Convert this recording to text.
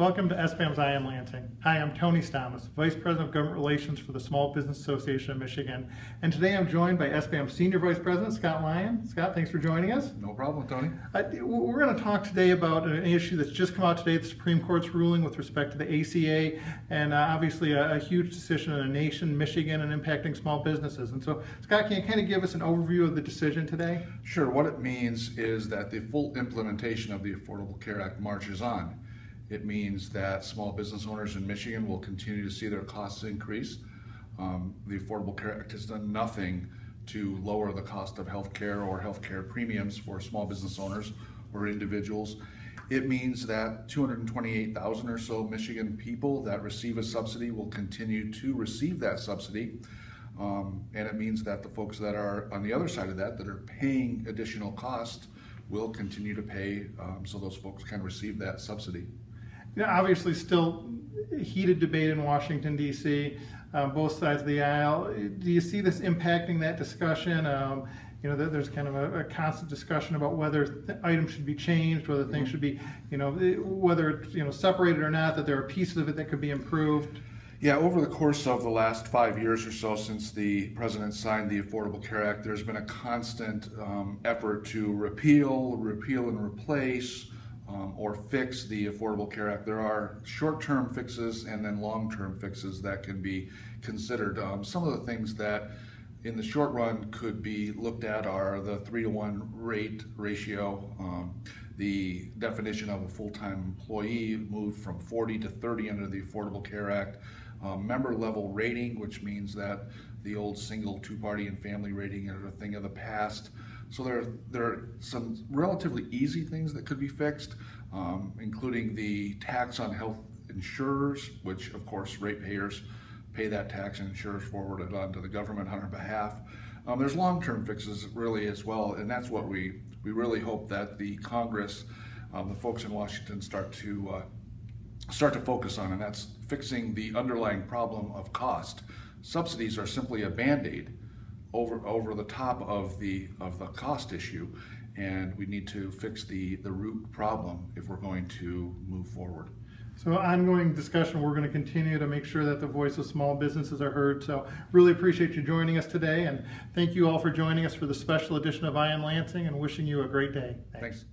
Welcome to SBAM's IM Lansing. Hi, I'm Tony Stamas, Vice President of Government Relations for the Small Business Association of Michigan. And today I'm joined by SBAM's Senior Vice President, Scott Lyon. Scott, thanks for joining us. No problem, Tony. We're going to talk today about an issue that's just come out today, the Supreme Court's ruling with respect to the ACA, and obviously a huge decision in the nation, Michigan, and impacting small businesses. And so, Scott, can you kind of give us an overview of the decision today? Sure. What it means is that the full implementation of the Affordable Care Act marches on. It means that small business owners in Michigan will continue to see their costs increase. The Affordable Care Act has done nothing to lower the cost of health care or health care premiums for small business owners or individuals. It means that 228,000 or so Michigan people that receive a subsidy will continue to receive that subsidy. And it means that the folks that are on the other side of that are paying additional cost will continue to pay so those folks can receive that subsidy. You know, obviously still heated debate in Washington, D.C., both sides of the aisle. Do you see this impacting that discussion? You know, there's kind of a constant discussion about whether items should be changed, whether things should be, whether it's, separated or not, that there are pieces of it that could be improved. Yeah, over the course of the last 5 years or so since the President signed the Affordable Care Act, there's been a constant effort to repeal and replace or fix the Affordable Care Act. There are short-term fixes and then long-term fixes that can be considered. Some of the things that in the short run could be looked at are the 3-to-1 rate ratio, the definition of a full-time employee moved from 40 to 30 under the Affordable Care Act, member level rating, which means that the old single, two-party, and family rating are a thing of the past. So there are some relatively easy things that could be fixed, including the tax on health insurers, which of course ratepayers pay that tax and insurers forward it on to the government on our behalf. There's long-term fixes really as well, and that's what we really hope that the Congress, the folks in Washington start to focus on, and that's fixing the underlying problem of cost. Subsidies are simply a Band-Aid over the top of the cost issue, and we need to fix the root problem if we're going to move forward. So ongoing discussion, we're going to continue to make sure that the voice of small businesses are heard. So really appreciate you joining us today, and thank you all for joining us for the special edition of IM Lansing, and wishing you a great day. Thanks.